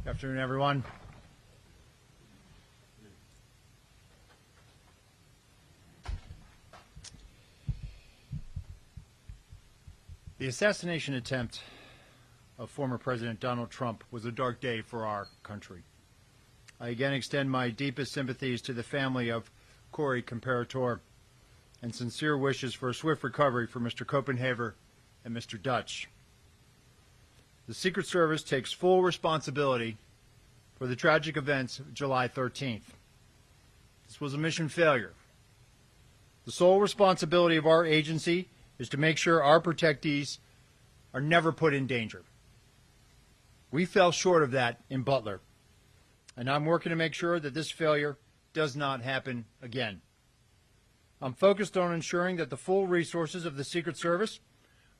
Good afternoon, everyone. The assassination attempt of former President Donald Trump was a dark day for our country. I again extend my deepest sympathies to the family of Corey Comparator and sincere wishes for a swift recovery for Mr. Copenhaver and Mr. Dutch. The Secret Service takes full responsibility for the tragic events of July 13th. This was a mission failure. The sole responsibility of our agency is to make sure our protectees are never put in danger. We fell short of that in Butler, and I'm working to make sure that this failure does not happen again. I'm focused on ensuring that the full resources of the Secret Service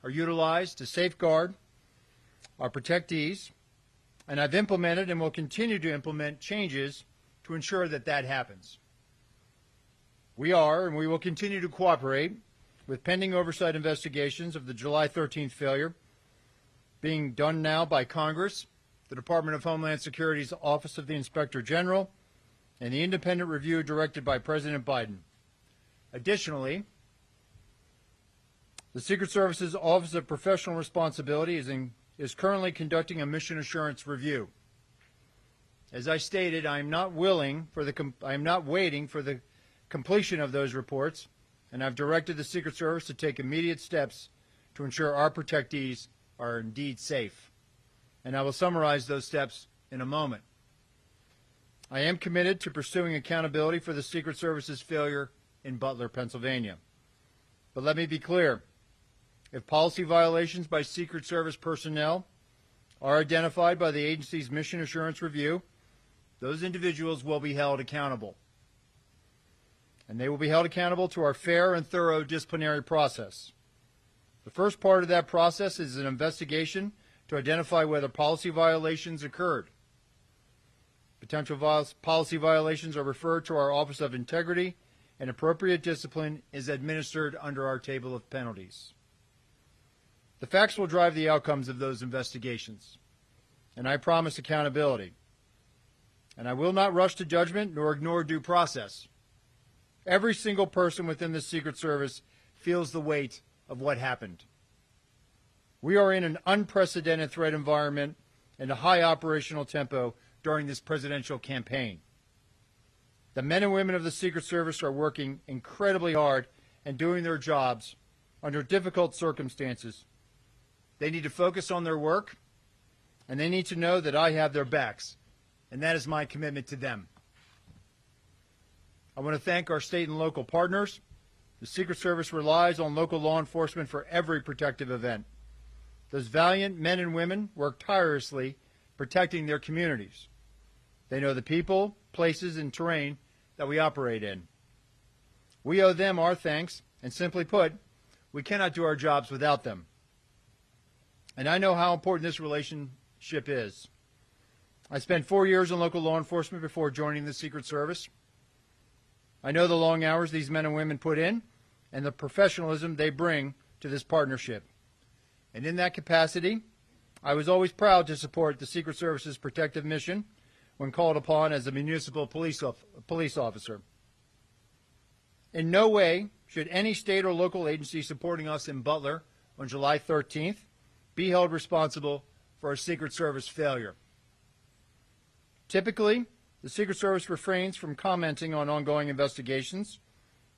are utilized to safeguard our protectees, and I've implemented and will continue to implement changes to ensure that that happens. We are and we will continue to cooperate with pending oversight investigations of the July 13th failure being done now by Congress, the Department of Homeland Security's Office of the Inspector General, and the independent review directed by President Biden. Additionally, the Secret Service's Office of Professional Responsibility is currently conducting a mission assurance review. As I stated, I am not waiting for the completion of those reports, and I've directed the Secret Service to take immediate steps to ensure our protectees are indeed safe. And I will summarize those steps in a moment. I am committed to pursuing accountability for the Secret Service's failure in Butler, Pennsylvania. But let me be clear. If policy violations by Secret Service personnel are identified by the agency's mission assurance review, those individuals will be held accountable. And they will be held accountable to our fair and thorough disciplinary process. The first part of that process is an investigation to identify whether policy violations occurred. Potential policy violations are referred to our Office of Integrity, and appropriate discipline is administered under our table of penalties. The facts will drive the outcomes of those investigations, and I promise accountability. And I will not rush to judgment nor ignore due process. Every single person within the Secret Service feels the weight of what happened. We are in an unprecedented threat environment and a high operational tempo during this presidential campaign. The men and women of the Secret Service are working incredibly hard and doing their jobs under difficult circumstances. They need to focus on their work, and they need to know that I have their backs, and that is my commitment to them. I want to thank our state and local partners. The Secret Service relies on local law enforcement for every protective event. Those valiant men and women work tirelessly protecting their communities. They know the people, places, and terrain that we operate in. We owe them our thanks, and simply put, we cannot do our jobs without them. And I know how important this relationship is. I spent 4 years in local law enforcement before joining the Secret Service. I know the long hours these men and women put in and the professionalism they bring to this partnership. And in that capacity, I was always proud to support the Secret Service's protective mission when called upon as a municipal police officer. In no way should any state or local agency supporting us in Butler on July 13th be held responsible for a Secret Service failure. Typically, the Secret Service refrains from commenting on ongoing investigations,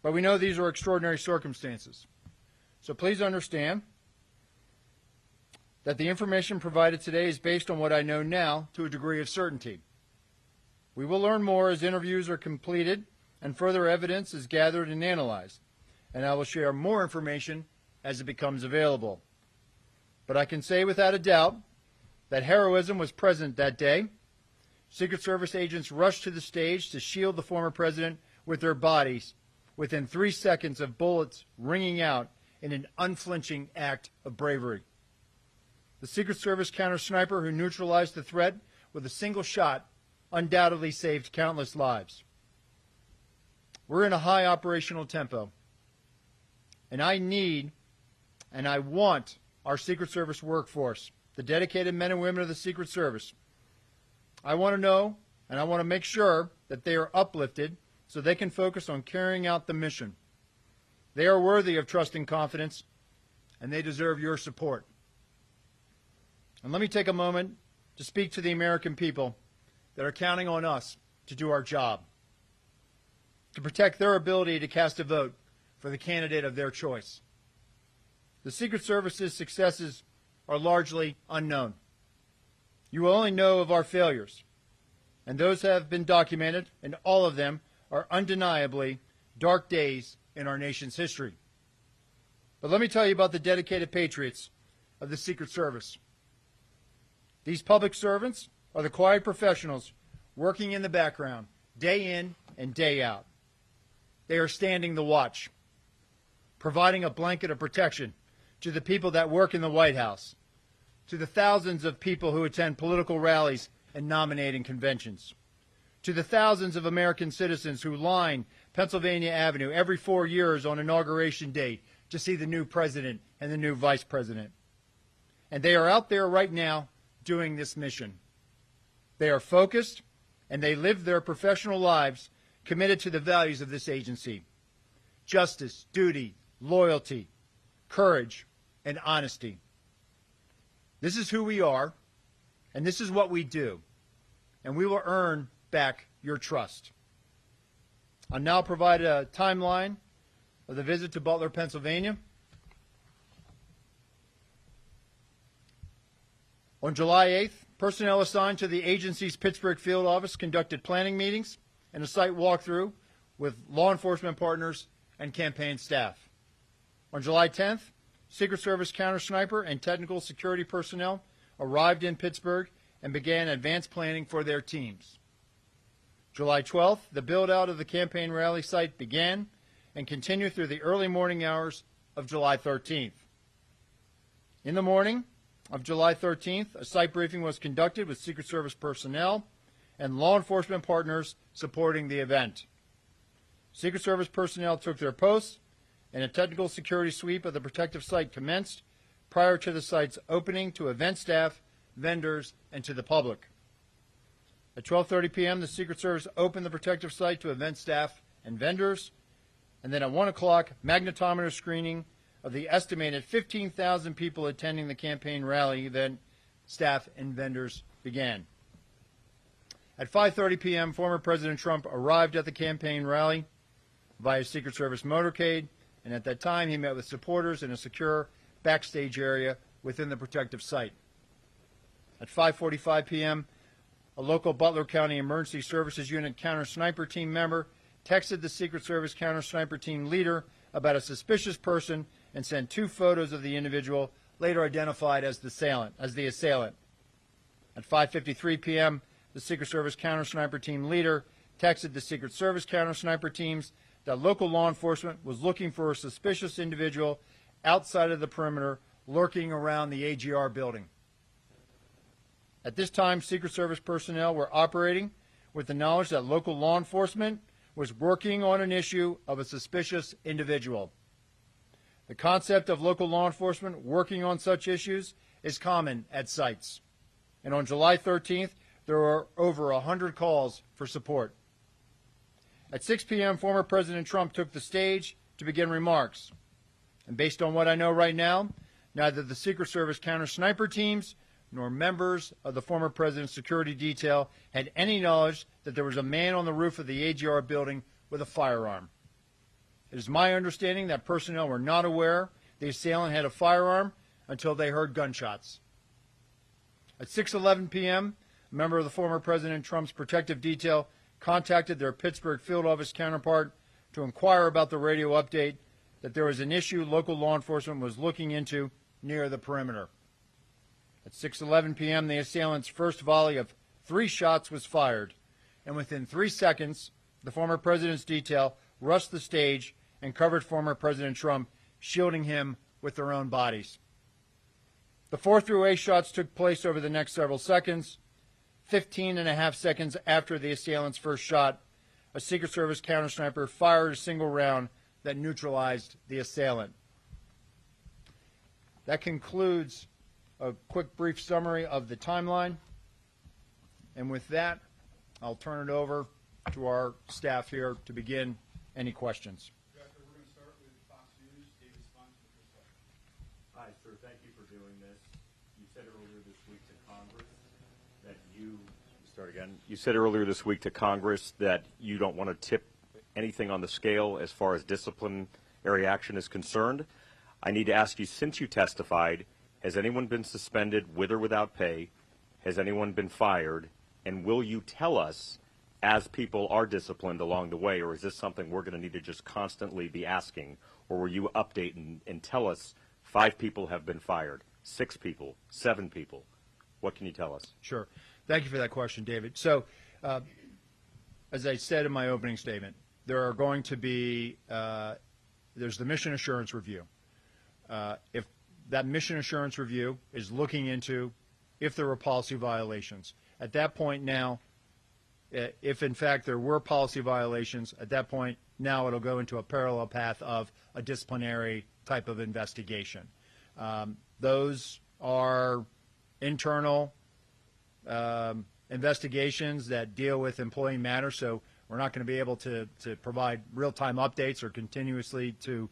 but we know these are extraordinary circumstances. So please understand that the information provided today is based on what I know now to a degree of certainty. We will learn more as interviews are completed and further evidence is gathered and analyzed, and I will share more information as it becomes available. But I can say without a doubt that heroism was present that day. Secret Service agents rushed to the stage to shield the former president with their bodies within 3 seconds of bullets ringing out in an unflinching act of bravery. The Secret Service counter-sniper who neutralized the threat with a single shot undoubtedly saved countless lives. We're in a high operational tempo, and I need and I want our Secret Service workforce, the dedicated men and women of the Secret Service. I want to know and I want to make sure that they are uplifted so they can focus on carrying out the mission. They are worthy of trust and confidence, and they deserve your support. And let me take a moment to speak to the American people that are counting on us to do our job, to protect their ability to cast a vote for the candidate of their choice. The Secret Service's successes are largely unknown. You will only know of our failures, and those have been documented, and all of them are undeniably dark days in our nation's history. But let me tell you about the dedicated patriots of the Secret Service. These public servants are the quiet professionals working in the background, day in and day out. They are standing the watch, providing a blanket of protection to the people that work in the White House, to the thousands of people who attend political rallies and nominating conventions, to the thousands of American citizens who line Pennsylvania Avenue every 4 years on Inauguration Day to see the new president and the new vice president. And they are out there right now doing this mission. They are focused, and they live their professional lives committed to the values of this agency: justice, duty, loyalty, courage, and honesty. This is who we are, and this is what we do, and we will earn back your trust. I'll now provide a timeline of the visit to Butler, Pennsylvania. On July 8th, personnel assigned to the agency's Pittsburgh field office conducted planning meetings and a site walkthrough with law enforcement partners and campaign staff. On July 10th, Secret Service counter-sniper and technical security personnel arrived in Pittsburgh and began advanced planning for their teams. July 12th, the build-out of the campaign rally site began and continued through the early morning hours of July 13th. In the morning of July 13th, a site briefing was conducted with Secret Service personnel and law enforcement partners supporting the event. Secret Service personnel took their posts, and a technical security sweep of the protective site commenced prior to the site's opening to event staff, vendors, and to the public. At 12:30 p.m., the Secret Service opened the protective site to event staff and vendors, and then at 1 o'clock, magnetometer screening of the estimated 15,000 people attending the campaign rally event, staff, and vendors began. At 5:30 p.m., former President Trump arrived at the campaign rally via Secret Service motorcade, and at that time he met with supporters in a secure backstage area within the protective site. At 5:45 p.m., a local Butler County Emergency Services Unit counter-sniper team member texted the Secret Service counter-sniper team leader about a suspicious person and sent 2 photos of the individual, later identified as the assailant. At 5:53 p.m., the Secret Service counter-sniper team leader texted the Secret Service counter-sniper teams that local law enforcement was looking for a suspicious individual outside of the perimeter lurking around the AGR building. At this time, Secret Service personnel were operating with the knowledge that local law enforcement was working on an issue of a suspicious individual. The concept of local law enforcement working on such issues is common at sites. And on July 13th, there were over 100 calls for support. At 6 p.m., former President Trump took the stage to begin remarks. And based on what I know right now, neither the Secret Service counter-sniper teams nor members of the former president's security detail had any knowledge that there was a man on the roof of the AGR building with a firearm. It is my understanding that personnel were not aware the assailant had a firearm until they heard gunshots. At 6:11 p.m., a member of the former President Trump's protective detail contacted their Pittsburgh field office counterpart to inquire about the radio update that there was an issue local law enforcement was looking into near the perimeter. At 6:11 p.m., the assailant's first volley of 3 shots was fired, and within 3 seconds, the former president's detail rushed the stage and covered former President Trump, shielding him with their own bodies. The 4 through 8 shots took place over the next several seconds. 15.5 seconds after the assailant's first shot, a Secret Service counter-sniper fired a single round that neutralized the assailant. That concludes a quick, brief summary of the timeline. And with that, I'll turn it over to our staff here to begin any questions. Director, we're going to start with Fox News. David Spence with your question. Hi, sir. Thank you for doing this. You said earlier this week to Congress that you start again. You said earlier this week to Congress that you don't want to tip anything on the scale as far as disciplinary action is concerned. I need to ask you, since you testified, has anyone been suspended with or without pay? Has anyone been fired? And will you tell us as people are disciplined along the way, or is this something we're going to need to just constantly be asking? Or will you update and tell us 5 people have been fired, 6 people, 7 people? What can you tell us? Sure. Thank you for that question, David. So, as I said in my opening statement, there are going to be, there's the mission assurance review. If that mission assurance review is looking into if there were policy violations, at that point now, if in fact there were policy violations, at that point now it'll go into a parallel path of a disciplinary type of investigation. Those are internal investigations that deal with employee matters, so we're not going to be able to provide real-time updates or continuously to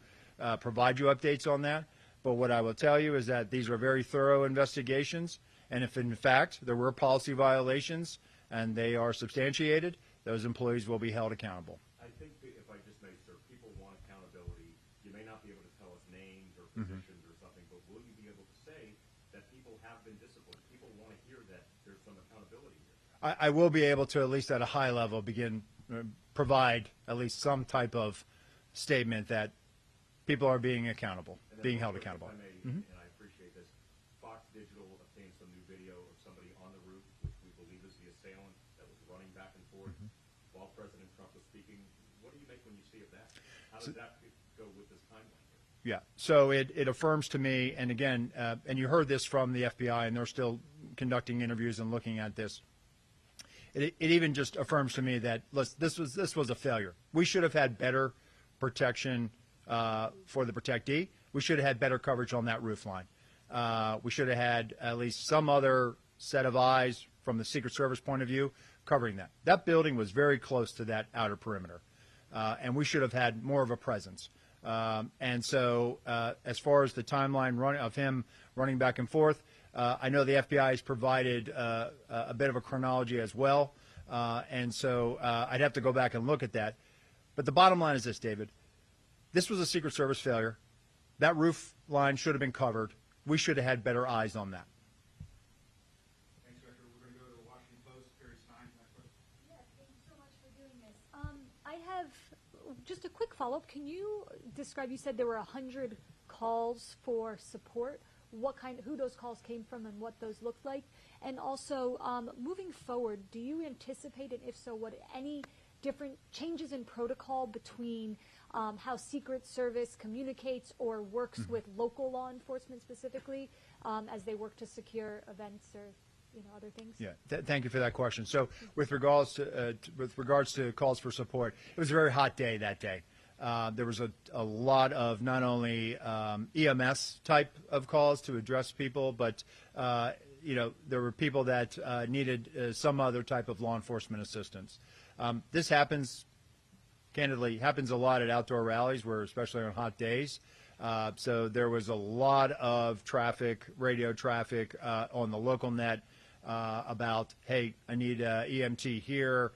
provide you updates on that. But what I will tell you is that these are very thorough investigations, and if in fact there were policy violations and they are substantiated, those employees will be held accountable. I think that if I just may, sir, people want accountability. You may not be able to tell us names or positions or something, but will you be able to say that people have been disciplined? People want to hear that there's some accountability here. I will be able to, at least at a high level, provide at least some type of statement that people are being accountable, being held accountable. If I may, and I appreciate this, Fox Digital obtained some new video of somebody on the roof, which we believe is the assailant that was running back and forth while President Trump was speaking. What do you make when you see of that? How does that go with this timeline here? Yeah, so it affirms to me, and again, and you heard this from the FBI, and they're still conducting interviews and looking at this. It even just affirms to me that this was a failure. We should have had better protection for the protectee. We should have had better coverage on that roof line. We should have had at least some other set of eyes from the Secret Service point of view covering that. That building was very close to that outer perimeter, and we should have had more of a presence. And so as far as the timeline of him running back and forth, I know the FBI has provided a bit of a chronology as well, and so I'd have to go back and look at that. But the bottom line is this, David. This was a Secret Service failure. That roof line should have been covered. We should have had better eyes on that. Thanks, Director. We're going to go to the Washington Post. Barry Stein, next question. Yeah, thank you so much for doing this. I have just a quick follow-up. Can you describe, you said there were 100 calls for support. Who those calls came from and what those looked like? And also, moving forward, do you anticipate, and if so, what any different changes in protocol between how Secret Service communicates or works with local law enforcement specifically as they work to secure events or other things? Yeah, thank you for that question. So with regards to calls for support, it was a very hot day that day. There was a lot of not only EMS type of calls to address people, but there were people that needed some other type of law enforcement assistance. This happens, candidly, happens a lot at outdoor rallies, where especially on hot days. So there was a lot of traffic, radio traffic on the local net about, hey, I need EMT here.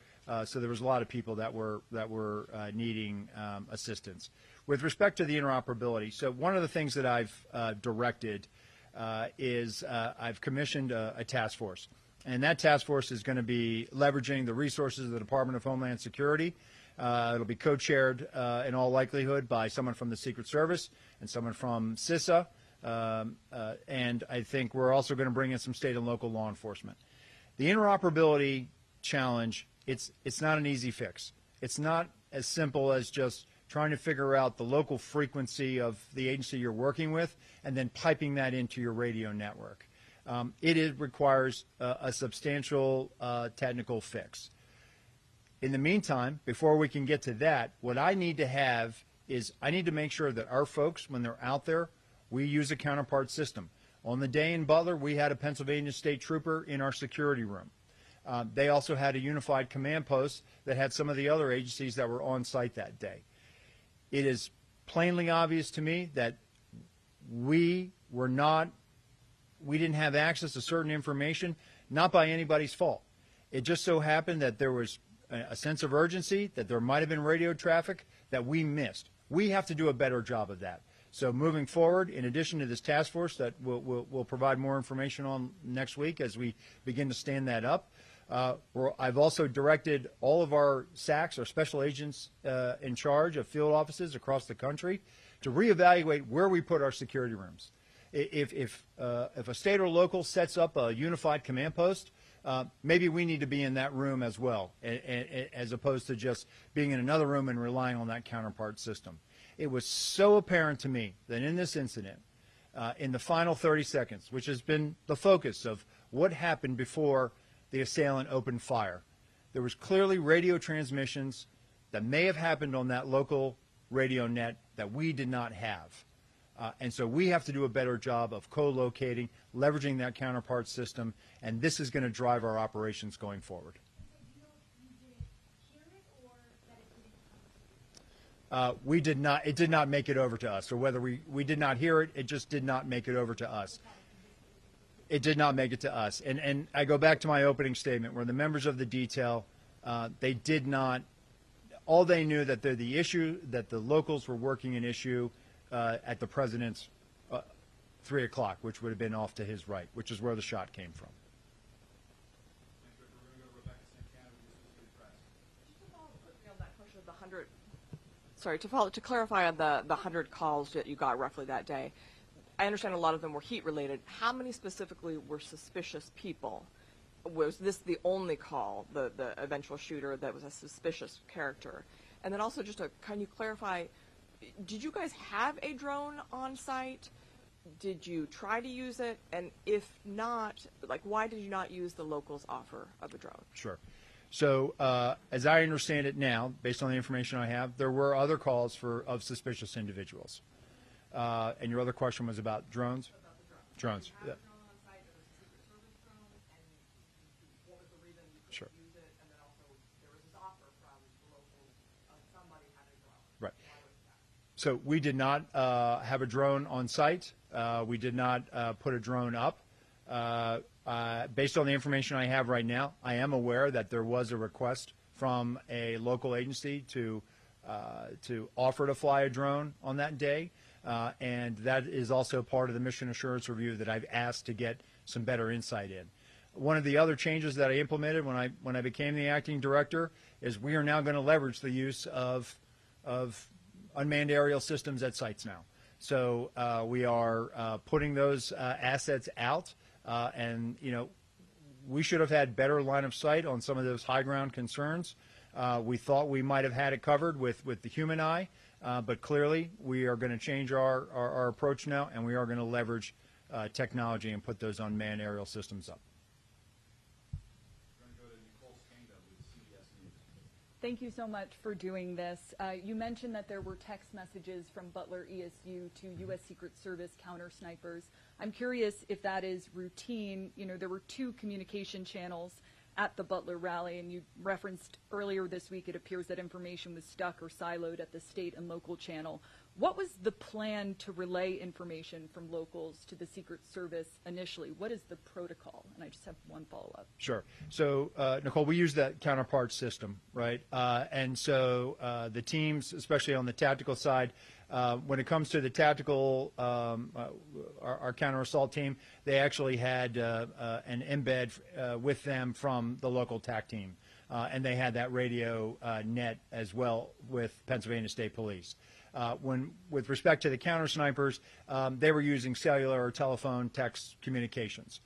So there was a lot of people that were needing assistance. With respect to the interoperability, so one of the things that I've directed is I've commissioned a task force. And that task force is going to be leveraging the resources of the Department of Homeland Security. It'll be co-chaired in all likelihood by someone from the Secret Service and someone from CISA. And I think we're also going to bring in some state and local law enforcement. The interoperability challenge, it's not an easy fix. It's not as simple as just trying to figure out the local frequency of the agency you're working with and then piping that into your radio network. It requires a substantial technical fix. In the meantime, before we can get to that, what I need to have is I need to make sure that our folks, when they're out there, we use a counterpart system. On the day in Butler, we had a Pennsylvania State Trooper in our security room. They also had a unified command post that had some of the other agencies that were on site that day. It is plainly obvious to me that we didn't have access to certain information, not by anybody's fault. It just so happened that there was a sense of urgency, that there might have been radio traffic that we missed. We have to do a better job of that. So moving forward, in addition to this task force that we'll provide more information on next week as we begin to stand that up, I've also directed all of our SACs, our special agents in charge of field offices across the country, to reevaluate where we put our security rooms. If a state or local sets up a unified command post, maybe we need to be in that room as well, as opposed to just being in another room and relying on that counterpart system. It was so apparent to me that in this incident, in the final 30 seconds, which has been the focus of what happened before the assailant opened fire, there was clearly radio transmissions that may have happened on that local radio net that we did not have. And so we have to do a better job of co-locating, leveraging that counterpart system, and this is going to drive our operations going forward. We did not. It did not make it over to us. Or whether we did not hear it, it just did not make it over to us. It did not make it to us. And I go back to my opening statement where the members of the detail, they did not. All they knew that the issue that the locals were working an issue at the president's 3 o'clock, which would have been off to his right, which is where the shot came from. Thanks, Victor. We're going to go to Rebecca Santana with the Associated Press. Just to follow quickly on that question of the 100, to clarify on the 100 calls that you got roughly that day, I understand a lot of them were heat related. How many specifically were suspicious people? Was this the only call, the eventual shooter that was a suspicious character? And then also can you clarify, did you guys have a drone on site? Did you try to use it? And if not, why did you not use the locals' offer of a drone? Sure. So as I understand it now, based on the information I have, there were other calls of suspicious individuals. And your other question was about drones? About the Drones. You Yeah. had a drone on site, it was a Secret Service drone, and what was the reason you couldn't Sure. use it? And then also there was this offer from the locals of somebody having a drone. Right. Why was that? So we did not have a drone on site. We did not put a drone up. Based on the information I have right now, I am aware that there was a request from a local agency to offer to fly a drone on that day. And that is also part of the mission assurance review that I've asked to get some better insight in. One of the other changes that I implemented when I became the acting director is we are now going to leverage the use of unmanned aerial systems at sites now. So we are putting those assets out, and we should have had better line of sight on some of those high ground concerns. We thought we might have had it covered with the human eye, but clearly we are going to change our approach now, and we are going to leverage technology and put those unmanned aerial systems up. We're going to go to Nicole Skanda with CBS News. Thank you so much for doing this. You mentioned that there were text messages from Butler ESU to U.S. Secret Service counter snipers. I'm curious if that is routine. There were 2 communication channels at the Butler rally, and you referenced earlier this week it appears that information was stuck or siloed at the state and local channel. What was the plan to relay information from locals to the Secret Service initially? What is the protocol? And I just have one follow-up. Sure. So, Nicole, we use that counterpart system, right? And so the teams, especially on the tactical side, when it comes to the tactical, our counter-assault team, they actually had an embed with them from the local TAC team. And they had that radio net as well with Pennsylvania State Police. With respect to the counter snipers, they were using cellular or telephone text communications.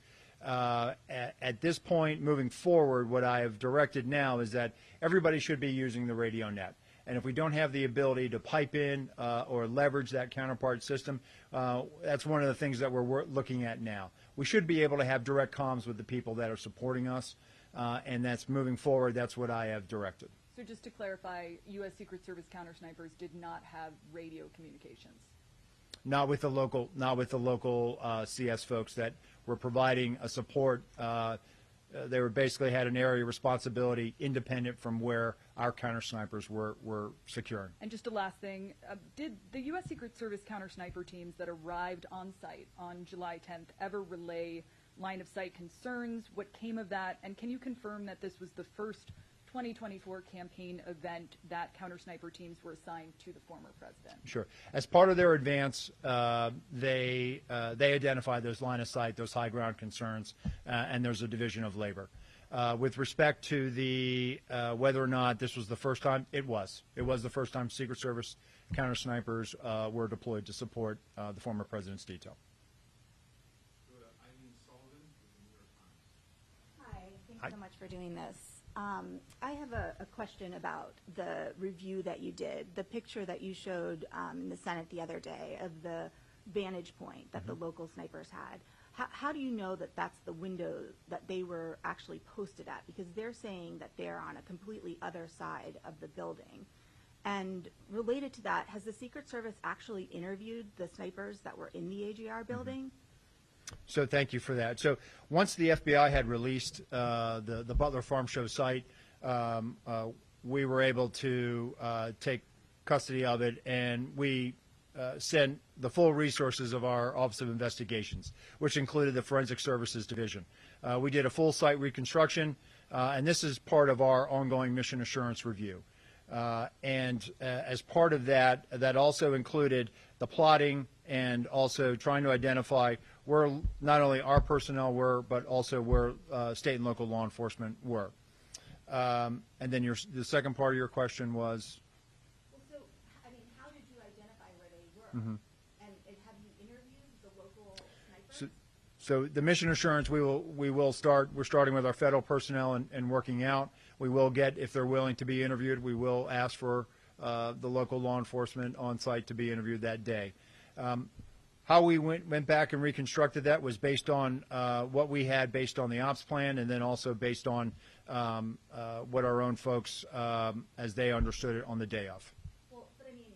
At this point, moving forward, what I have directed now is that everybody should be using the radio net. And if we don't have the ability to pipe in or leverage that counterpart system, that's one of the things that we're looking at now. We should be able to have direct comms with the people that are supporting us, and that's moving forward. That's what I have directed. So just to clarify, U.S. Secret Service counter snipers did not have radio communications. Not with the local CS folks that were providing a support. they were basically had an area of responsibility independent from where our counter snipers were securing. And just a last thing, did the U.S. Secret Service counter sniper teams that arrived on site on July 10th ever relay line of sight concerns? What came of that? And can you confirm that this was the first 2024 campaign event that counter sniper teams were assigned to the former president? Sure. As part of their advance, they identified those line of sight, those high ground concerns, and there's a division of labor. With respect to the whether or not this was the first time, it was. It was the first time Secret Service counter snipers were deployed to support the former president's detail. Go to Eileen Sullivan with the New York Times. Hi, thanks so much for doing this. I have a question about the review that you did, the picture that you showed in the Senate the other day of the vantage point that the local snipers had. How do you know that that's the window that they were actually posted at? Because they're saying that they're on a completely other side of the building. And related to that, has the Secret Service actually interviewed the snipers that were in the AGR building? So thank you for that. So once the FBI had released the Butler Farm Show site, we were able to take custody of it, and we sent the full resources of our Office of Investigations, which included the Forensic Services Division. We did a full site reconstruction, and this is part of our ongoing mission assurance review. As part of that, that also included the plotting and also trying to identify where not only our personnel were, but also where state and local law enforcement were. And then the second part of your question was? Well, so, I mean, how did you identify where they were? And have you interviewed the local snipers? So the mission assurance, we're starting with our federal personnel and working out. We will get, if they're willing to be interviewed, we will ask for the local law enforcement on site to be interviewed that day. How we went back and reconstructed that was based on what we had based on the ops plan, and then also based on what our own folks, as they understood it on the day of. Well, but I mean,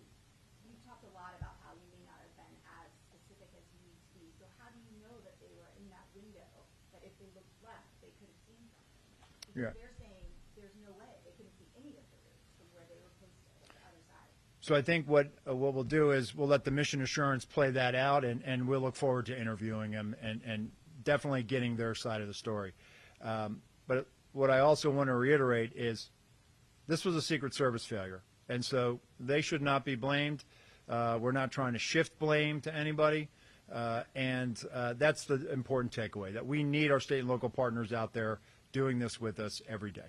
you talked a lot about how you may not have been as specific as you need to be. So how do you know that they were in that window, that if they looked left, they could have seen something? Because they're saying there's no way they couldn't see any of the roofs from where they were posted at the other side. So I think what we'll do is we'll let the mission assurance play that out, and we'll look forward to interviewing them and definitely getting their side of the story. But what I also want to reiterate is this was a Secret Service failure, and so they should not be blamed. We're not trying to shift blame to anybody, and that's the important takeaway, that we need our state and local partners out there doing this with us every day.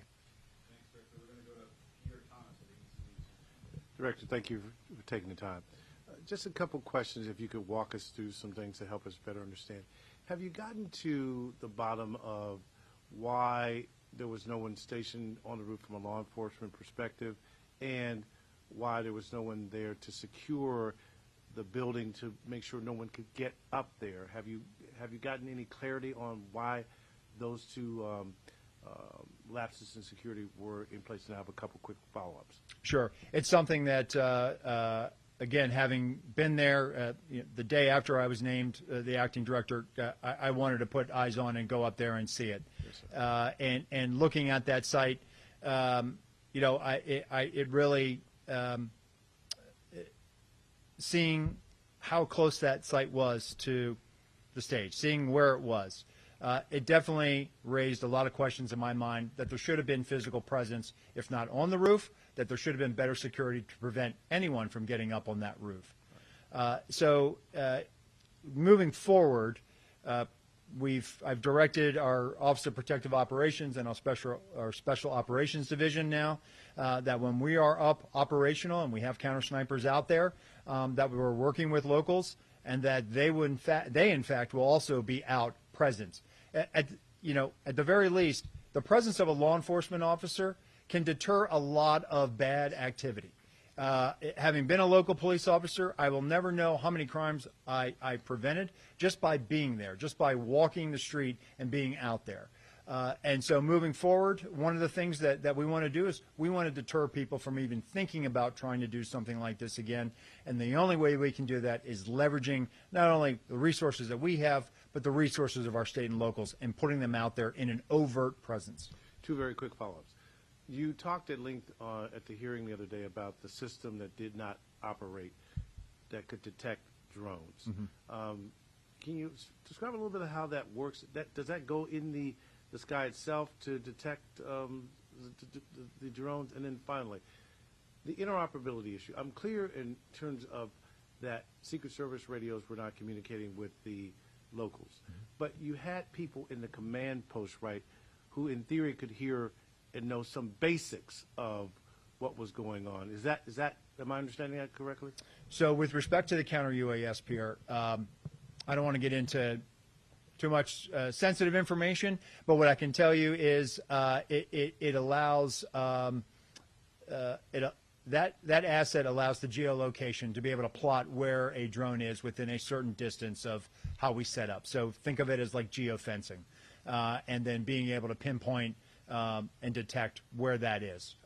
Thanks, Director. We're going to go to Peter Thomas at ABC News. Director, thank you for taking the time. Just a couple questions, if you could walk us through some things to help us better understand. Have you gotten to the bottom of why there was no one stationed on the roof from a law enforcement perspective, and why there was no one there to secure the building to make sure no one could get up there? Have you gotten any clarity on why those two lapses in security were in place? And I have a couple quick follow-ups. Sure. It's something that, again, having been there the day after I was named the acting director, I wanted to put eyes on and go up there and see it. Yes, and looking at that site, it really, seeing how close that site was to the stage, seeing where it was, it definitely raised a lot of questions in my mind that there should have been physical presence, if not on the roof, that there should have been better security to prevent anyone from getting up on that roof. Moving forward, I've directed our Office of Protective Operations and our Special Operations Division now that when we are up operational and we have counter snipers out there, that we're working with locals, and that they in fact will also be out present. At the very least, the presence of a law enforcement officer can deter a lot of bad activity. Having been a local police officer, I will never know how many crimes I prevented just by being there, just by walking the street and being out there. And so moving forward, one of the things that we want to do is we want to deter people from even thinking about trying to do something like this again. And the only way we can do that is leveraging not only the resources that we have, but the resources of our state and locals and putting them out there in an overt presence. Two very quick follow-ups. You talked at length at the hearing the other day about the system that did not operate that could detect drones. Can you describe a little bit of how that works? Does that go in the sky itself to detect the drones? And then finally, the interoperability issue. I'm clear in terms of that Secret Service radios were not communicating with the locals. But you had people in the command post, right, who in theory could hear and know some basics of what was going on. Is that am I understanding that correctly? So with respect to the counter UAS, Pierre, I don't want to get into too much sensitive information, but what I can tell you is it allows that asset allows the geolocation to be able to plot where a drone is within a certain distance of how we set up. So think of it as like geofencing, and then being able to pinpoint and detect where that is.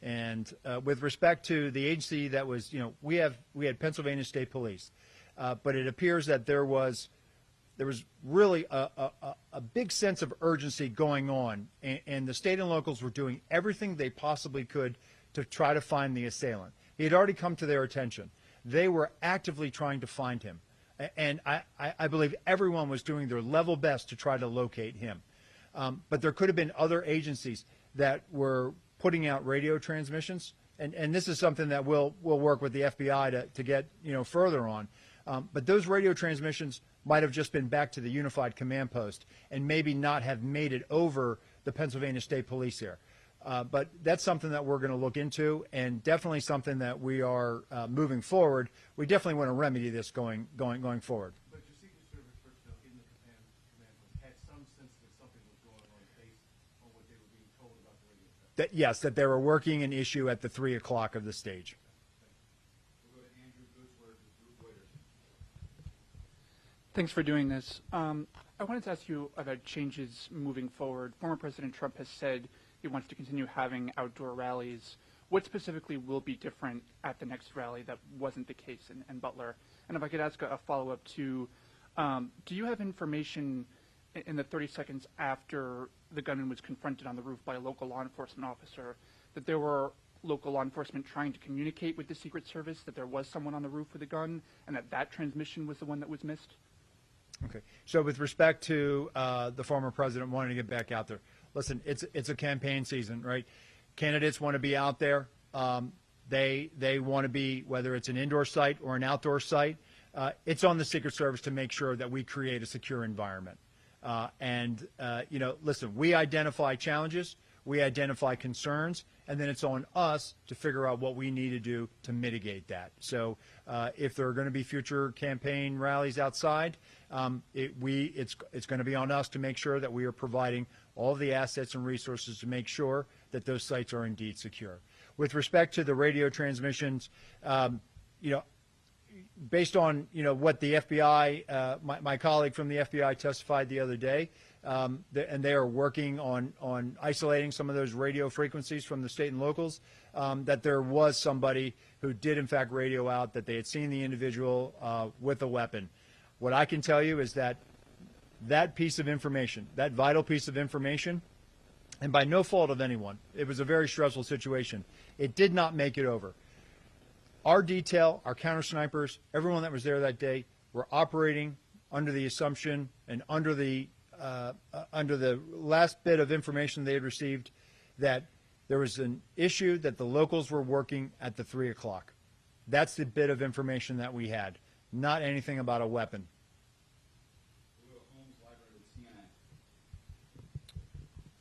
And with respect to the agency that was, we had Pennsylvania State Police, but it appears that there was really a big sense of urgency going on, and the state and locals were doing everything they possibly could to try to find the assailant. He had already come to their attention. They were actively trying to find him, and I believe everyone was doing their level best to try to locate him. But there could have been other agencies that were putting out radio transmissions, and this is something that we'll work with the FBI to get further on. But those radio transmissions might have just been back to the unified command post and maybe not have made it over the Pennsylvania State Police here. But that's something that we're going to look into, and definitely something that we are moving forward. We definitely want to remedy this going forward. But your Secret Service personnel in the command post had some sense that something was going on based on what they were being told about the radio traffic. Yes, that they were working an issue at the 3 o'clock of the stage. We'll go to Andrew Goodsworth with Reuters. Thanks for doing this. I wanted to ask you about changes moving forward. Former President Trump has said he wants to continue having outdoor rallies. What specifically will be different at the next rally that wasn't the case in Butler? And if I could ask a follow-up to, do you have information in the 30 seconds after the gunman was confronted on the roof by a local law enforcement officer that there were local law enforcement trying to communicate with the Secret Service that there was someone on the roof with a gun and that transmission was the one that was missed? Okay. So with respect to the former president wanting to get back out there, listen, it's a campaign season, right? Candidates want to be out there. They want to be, whether it's an indoor site or an outdoor site, it's on the Secret Service to make sure that we create a secure environment. Listen, we identify challenges, we identify concerns, and then it's on us to figure out what we need to do to mitigate that. So if there are going to be future campaign rallies outside, it's going to be on us to make sure that we are providing all of the assets and resources to make sure that those sites are indeed secure. With respect to the radio transmissions, based on what the FBI, my colleague from the FBI testified the other day, and they are working on isolating some of those radio frequencies from the state and locals, that there was somebody who did in fact radio out that they had seen the individual with a weapon. What I can tell you is that piece of information, that vital piece of information, and by no fault of anyone, it was a very stressful situation. It did not make it over. Our detail, our counter snipers, everyone that was there that day, were operating under the assumption and under the last bit of information they had received that there was an issue that the locals were working at the 3 o'clock. That's the bit of information that we had, not anything about a weapon. We'll go to Holmes Library with CNN.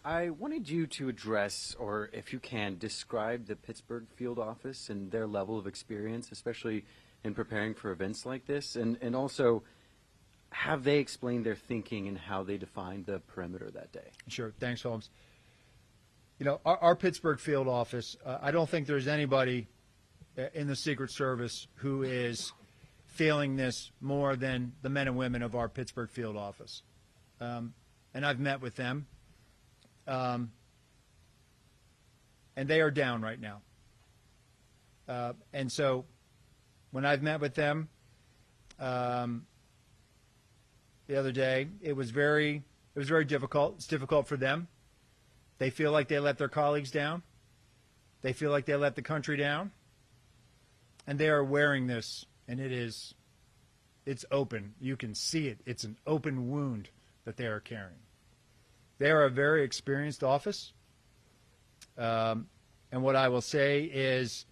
I wanted you to address, or if you can, describe the Pittsburgh field office and their level of experience, especially in preparing for events like this, and also have they explained their thinking and how they defined the perimeter that day? Sure. Thanks, Holmes. Our Pittsburgh field office, I don't think there's anybody in the Secret Service who is feeling this more than the men and women of our Pittsburgh field office. And I've met with them. and they are down right now. And so when I've met with them the other day, it was very difficult. It's difficult for them. They feel like they let their colleagues down. They feel like they let the country down. And they are wearing this, and it's open. You can see it. It's an open wound that they are carrying. They are a very experienced office. And what I will say is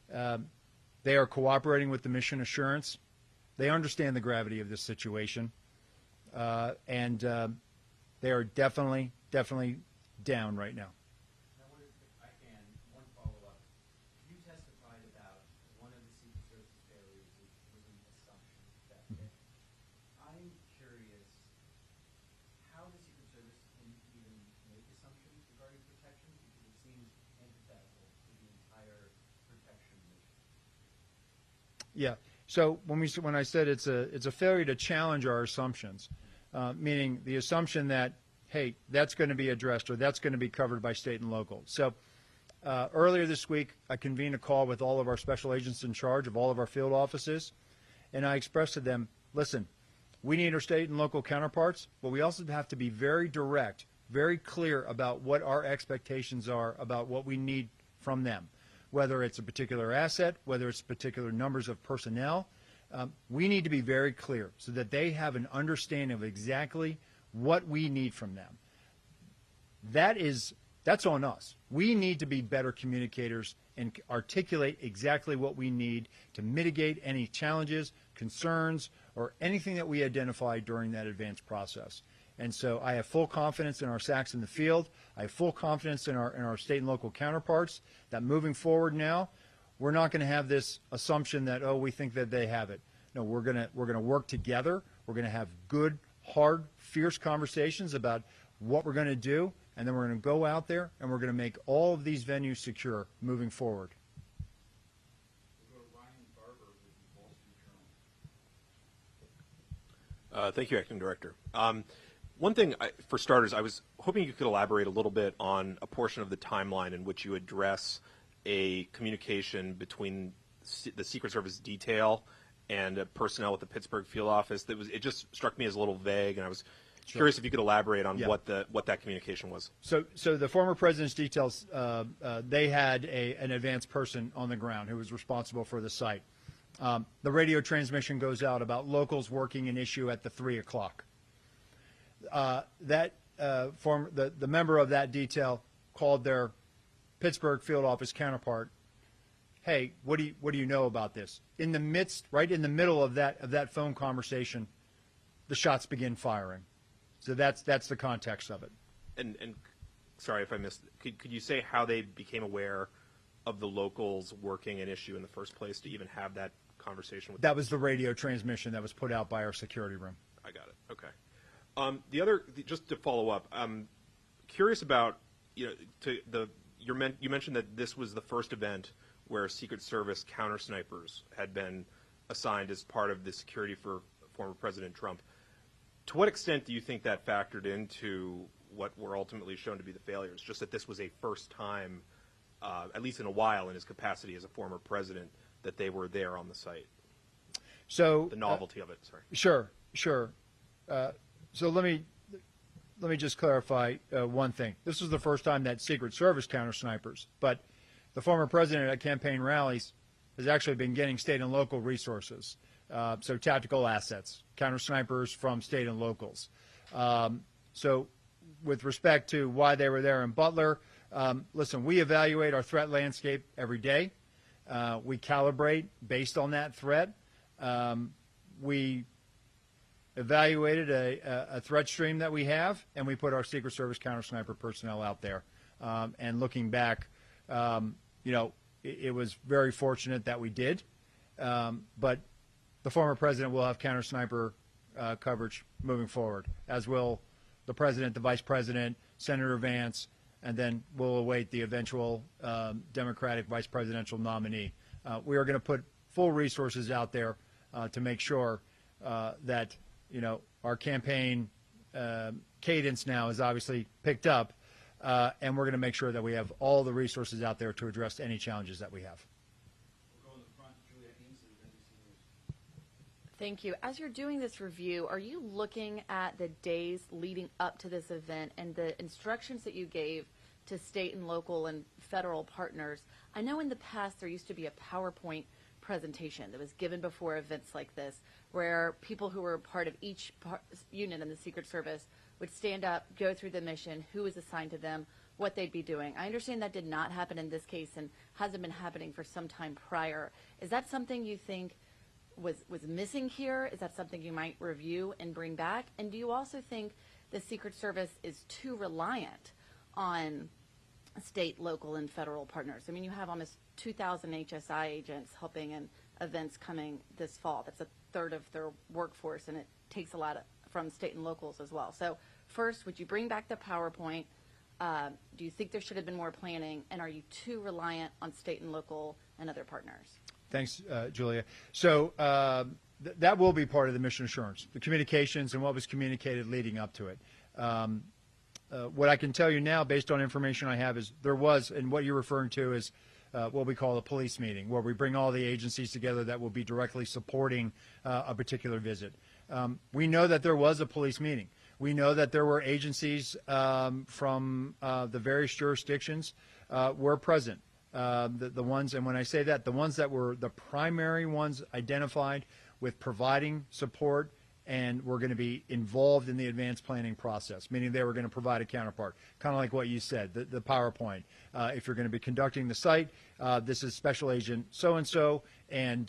they are cooperating with the mission assurance. They understand the gravity of this situation. And they are definitely down right now. Now, what if I can, one follow-up. You testified about one of the Secret Service failures was an assumption that day. I'm curious how the Secret Service can even make assumptions regarding protections, because it seems antithetical to the entire protection mission. Yeah. So when I said it's a failure to challenge our assumptions, meaning the assumption that, hey, that's going to be addressed or that's going to be covered by state and local. So earlier this week, I convened a call with all of our special agents in charge of all of our field offices, and I expressed to them, listen, we need our state and local counterparts, but we also have to be very direct, very clear about what our expectations are about what we need from them, whether it's a particular asset, whether it's particular numbers of personnel. We need to be very clear so that they have an understanding of exactly what we need from them. That's on us. We need to be better communicators and articulate exactly what we need to mitigate any challenges, concerns, or anything that we identify during that advanced process. And so I have full confidence in our SACs in the field. I have full confidence in our state and local counterparts that moving forward now, we're not going to have this assumption that, oh, we think that they have it. No, we're going to work together. We're going to have good, hard, fierce conversations about what we're going to do, and then we're going to go out there and we're going to make all of these venues secure moving forward. We'll go to Ryan Barber with the Wall Street Journal. Thank you, Acting Director. One thing, for starters, I was hoping you could elaborate a little bit on a portion of the timeline in which you address a communication between the Secret Service detail and personnel at the Pittsburgh field office. It just struck me as a little vague, and I was curious if you could elaborate on what that communication was. So the former president's details, they had an advanced person on the ground who was responsible for the site. The radio transmission goes out about locals working an issue at the 3 o'clock. The member of that detail called their Pittsburgh field office counterpart. Hey, what do you know about this? In the midst, right in the middle of that phone conversation, the shots begin firing. So that's the context of it. And sorry if I missed. Could you say how they became aware of the locals working an issue in the first place to even have that conversation with? That was the radio transmission that was put out by our security room. I got it. Okay. Just to follow up, I'm curious about you mentioned that this was the first event where Secret Service counter snipers had been assigned as part of the security for former President Trump. To what extent do you think that factored into what were ultimately shown to be the failures? Just that this was a first time, at least in a while, in his capacity as a former president, that they were there on the site. So the novelty of it. Sorry. Sure. So let me just clarify one thing. This was the first time that Secret Service counter snipers, but the former president at campaign rallies has actually been getting state and local resources. So tactical assets, counter snipers from state and locals. So with respect to why they were there in Butler, listen, we evaluate our threat landscape every day. We calibrate based on that threat. We evaluated a threat stream that we have, and we put our Secret Service counter sniper personnel out there. And looking back, it was very fortunate that we did. But the former president will have counter sniper coverage moving forward, as will the president, the vice president, Senator Vance, and then we'll await the eventual Democratic vice presidential nominee. We are going to put full resources out there to make sure that our campaign cadence now is obviously picked up, and we're going to make sure that we have all the resources out there to address any challenges that we have. We'll go in the front, Julia Ainsley with NBC News. Thank you. As you're doing this review, are you looking at the days leading up to this event and the instructions that you gave to state and local and federal partners? I know in the past there used to be a PowerPoint presentation that was given before events like this, where people who were part of each unit in the Secret Service would stand up, go through the mission, who was assigned to them, what they'd be doing. I understand that did not happen in this case and hasn't been happening for some time prior. Is that something you think was missing here? Is that something you might review and bring back? And do you also think the Secret Service is too reliant on state, local, and federal partners? I mean, you have almost 2,000 HSI agents helping in events coming this fall. That's a third of their workforce, and it takes a lot from state and locals as well. So first, would you bring back the PowerPoint? Do you think there should have been more planning? And are you too reliant on state and local and other partners? Thanks, Julia. So that will be part of the mission assurance, the communications and what was communicated leading up to it. What I can tell you now, based on information I have, is there was, and what you're referring to is what we call a police meeting, where we bring all the agencies together that will be directly supporting a particular visit. We know that there was a police meeting. We know that there were agencies from the various jurisdictions were present. The ones, and when I say that, the ones that were the primary ones identified with providing support and were going to be involved in the advanced planning process, meaning they were going to provide a counterpart, kind of like what you said, the PowerPoint. If you're going to be conducting the site, this is Special Agent so-and-so, and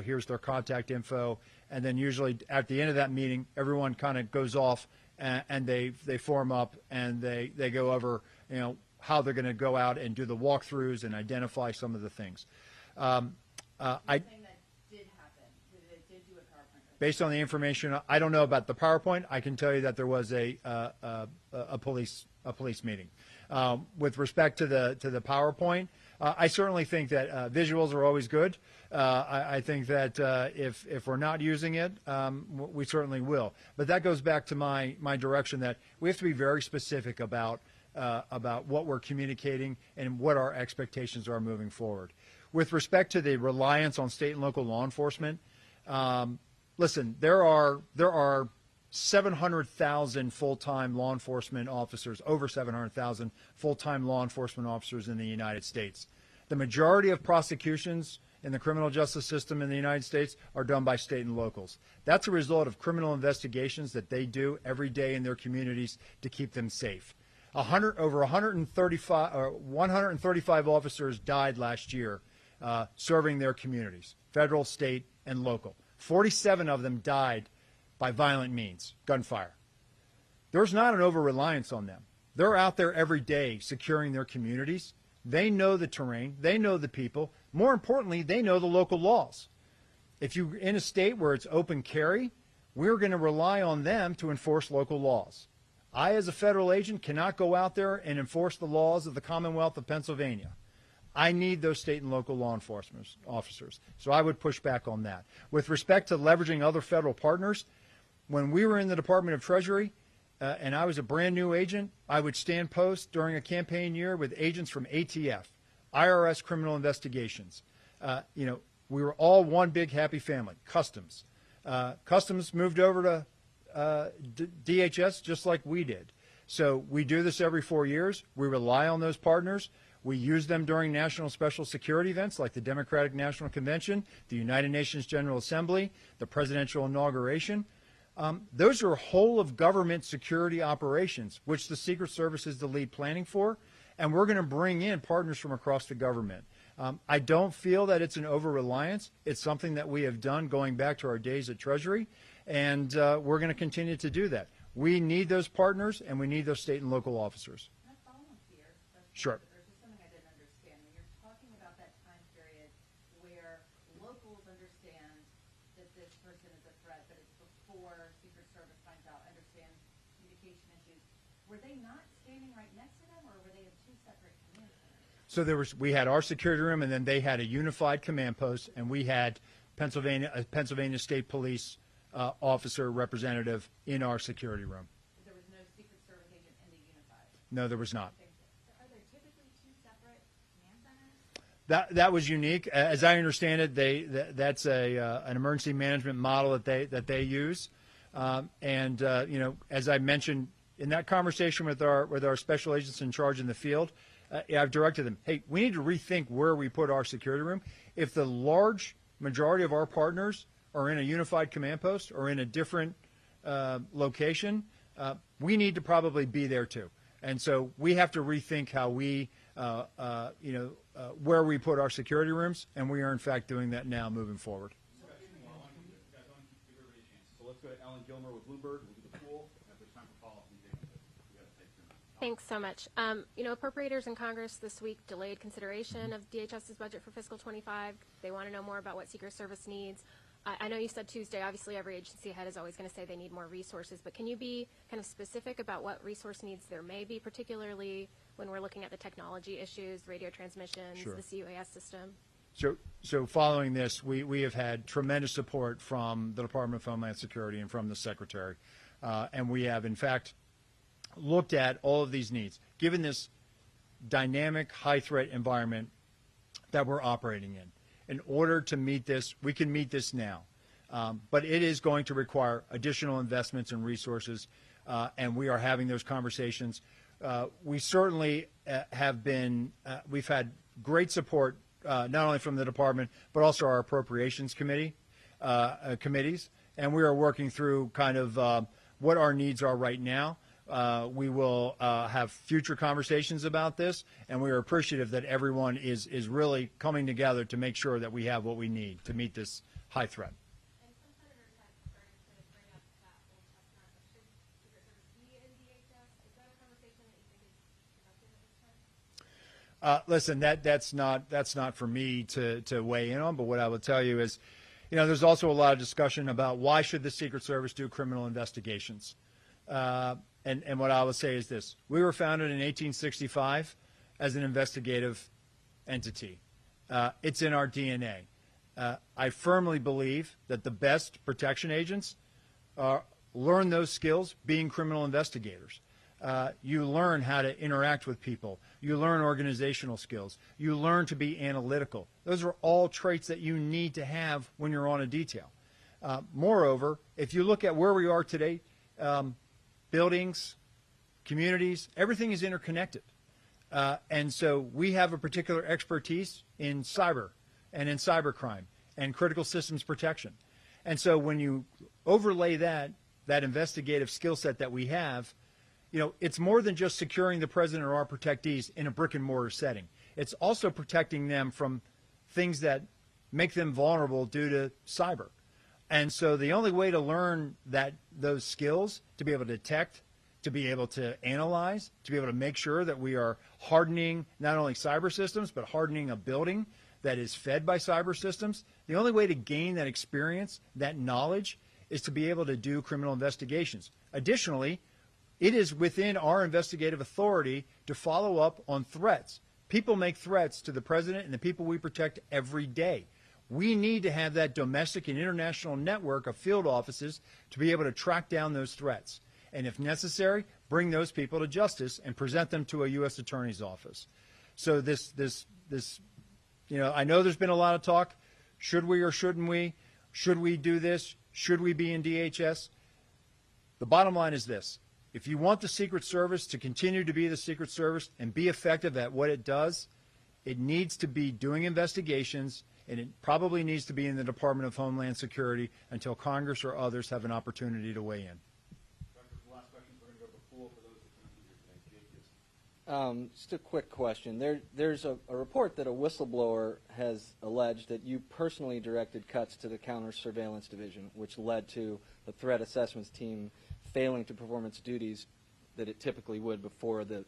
here's their contact info. And then usually at the end of that meeting, everyone kind of goes off and they form up and they go over, how they're going to go out and do the walkthroughs and identify some of the things. Based on the information, I don't know about the PowerPoint. I can tell you that there was a police meeting. With respect to the PowerPoint, I certainly think that visuals are always good. I think that if we're not using it, we certainly will. But that goes back to my direction that we have to be very specific about what we're communicating and what our expectations are moving forward. With respect to the reliance on state and local law enforcement, listen, there are 700,000 full-time law enforcement officers, over 700,000 full-time law enforcement officers in the United States. The majority of prosecutions in the criminal justice system in the United States are done by state and locals. That's a result of criminal investigations that they do every day in their communities to keep them safe. Over 135 officers died last year serving their communities, federal, state, and local. 47 of them died by violent means, gunfire. There's not an over-reliance on them. They're out there every day securing their communities. They know the terrain. They know the people. More importantly, they know the local laws. If you're in a state where it's open carry, we're going to rely on them to enforce local laws. I, as a federal agent, cannot go out there and enforce the laws of the Commonwealth of Pennsylvania. I need those state and local law enforcement officers. So I would push back on that. With respect to leveraging other federal partners, when we were in the Department of Treasury and I was a brand new agent, I would stand post during a campaign year with agents from ATF, IRS criminal investigations. We were all one big happy family. Customs. Customs moved over to DHS just like we did. So we do this every 4 years. We rely on those partners. We use them during national special security events like the Democratic National Convention, the United Nations General Assembly, the presidential inauguration. Those are whole of government security operations, which the Secret Service is the lead planning for, and we're going to bring in partners from across the government. I don't feel that it's an over-reliance. It's something that we have done going back to our days at Treasury, and we're going to continue to do that. We need those partners, and we need those state and local officers. Sure. Were they not standing right next to them, or were they in two separate command centers? So we had our security room, and then they had a unified command post, and we had Pennsylvania State Police officer representative in our security room. There was no Secret Service agent in the unified? No, there was not. Are there typically two separate command centers? That was unique. As I understand it, that's an emergency management model that they use. As I mentioned in that conversation with our special agents in charge in the field, I've directed them, hey, we need to rethink where we put our security room. If the large majority of our partners are in a unified command post or in a different location, we need to probably be there too. And so we have to rethink how we, where we put our security rooms, and we are in fact doing that now moving forward. So let's go to Ellen Gilmer with Bloomberg. We'll do the pool. If there's time for follow-up, we got to take 2 minutes. Thanks so much. Appropriators in Congress this week delayed consideration of DHS's budget for fiscal 25. They want to know more about what Secret Service needs. I know you said Tuesday, obviously every agency head is always going to say they need more resources, but can you be kind of specific about what resource needs there may be, particularly when we're looking at the technology issues, radio transmissions, Sure. the CUAS system? So following this, we have had tremendous support from the Department of Homeland Security and from the Secretary. And we have, in fact, looked at all of these needs. Given this dynamic, high-threat environment that we're operating in order to meet this, we can meet this now. But it is going to require additional investments and resources, and we are having those conversations. We certainly we've had great support not only from the department, but also our appropriations committees, and we are working through kind of what our needs are right now. We will have future conversations about this, and we are appreciative that everyone is really coming together to make sure that we have what we need to meet this high threat. And some senators have started to bring up that whole chestnut of should Secret Service be in DHS. Is that a conversation that you think is productive at this time? Listen, that's not for me to weigh in on, but what I will tell you is, there's also a lot of discussion about why should the Secret Service do criminal investigations. And what I will say is this. We were founded in 1865 as an investigative entity. It's in our DNA. I firmly believe that the best protection agents learn those skills being criminal investigators. You learn how to interact with people. You learn organizational skills. You learn to be analytical. Those are all traits that you need to have when you're on a detail. Moreover, if you look at where we are today, buildings, communities, everything is interconnected. And so we have a particular expertise in cyber and in cybercrime and critical systems protection. And so when you overlay that investigative skill set that we have, it's more than just securing the president or our protectees in a brick and mortar setting. It's also protecting them from things that make them vulnerable due to cyber. And so the only way to learn those skills, to be able to detect, to be able to analyze, to be able to make sure that we are hardening not only cyber systems, but hardening a building that is fed by cyber systems, the only way to gain that experience, that knowledge, is to be able to do criminal investigations. Additionally, it is within our investigative authority to follow up on threats. People make threats to the president and the people we protect every day. We need to have that domestic and international network of field offices to be able to track down those threats. And if necessary, bring those people to justice and present them to a U.S. Attorney's Office. So I know there's been a lot of talk. Should we or shouldn't we? Should we do this? Should we be in DHS? The bottom line is this. If you want the Secret Service to continue to be the Secret Service and be effective at what it does, it needs to be doing investigations, and it probably needs to be in the Department of Homeland Security until Congress or others have an opportunity to weigh in. The last question, we're going to go to the pool for those that couldn't be here today. Jake, yes. Just a quick question. There's a report that a whistleblower has alleged that you personally directed cuts to the counter-surveillance division, which led to the threat assessments team failing to perform its duties that it typically would before the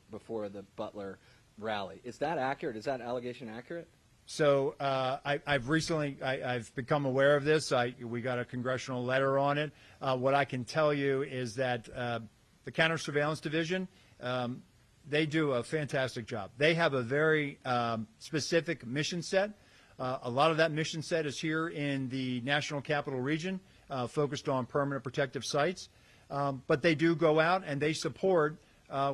Butler rally. Is that accurate? Is that allegation accurate? So I've become aware of this. We got a congressional letter on it. What I can tell you is that the counter-surveillance division, they do a fantastic job. They have a very specific mission set. A lot of that mission set is here in the National Capital Region, focused on permanent protective sites. But they do go out and they support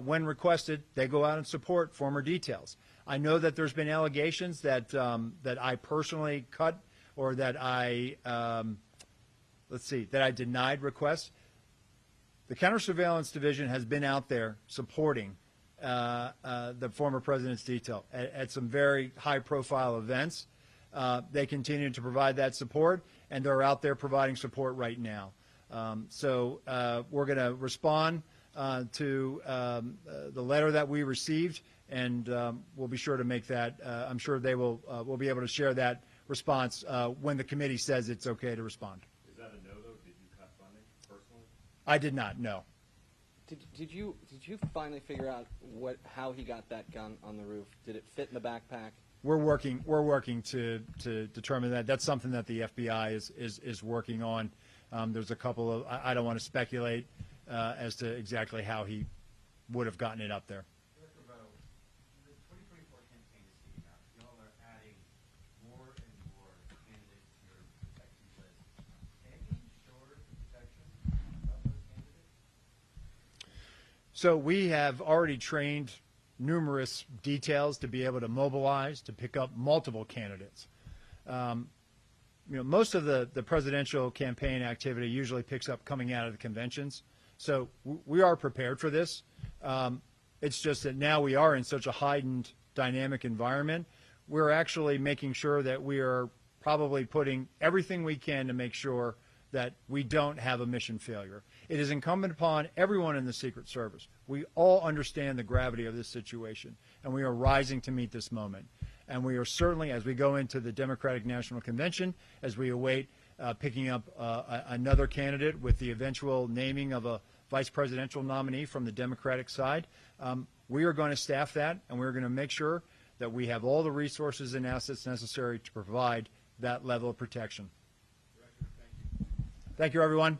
when requested, they go out and support former details. I know that there's been allegations that that I personally cut or that I that I denied requests. The Counter-Surveillance Division has been out there supporting the former president's detail at some very high-profile events. They continue to provide that support, and they're out there providing support right now. So we're going to respond to the letter that we received, and we'll be sure to make that. I'm sure they will. We'll be able to share that response when the committee says it's okay to respond. Is that a no, though? Did you cut funding personally? I did not. No. Did you finally figure out how he got that gun on the roof? Did it fit in the backpack? We're working to determine that. That's something that the FBI is working on. There's a couple of I don't want to speculate as to exactly how he would have gotten it up there. Director Rowe, the 2024 campaign is heating up. Y'all are adding more and more candidates to your protected list. Any shorter protection of those candidates? So we have already trained numerous details to be able to mobilize, to pick up multiple candidates. Most of the presidential campaign activity usually picks up coming out of the conventions. So we are prepared for this. It's just that now we are in such a heightened dynamic environment. We're actually making sure that we are probably putting everything we can to make sure that we don't have a mission failure. It is incumbent upon everyone in the Secret Service. We all understand the gravity of this situation, and we are rising to meet this moment. And we are certainly, as we go into the Democratic National Convention, as we await picking up another candidate with the eventual naming of a vice presidential nominee from the Democratic side, we are going to staff that, and we're going to make sure that we have all the resources and assets necessary to provide that level of protection. Thank you, everyone.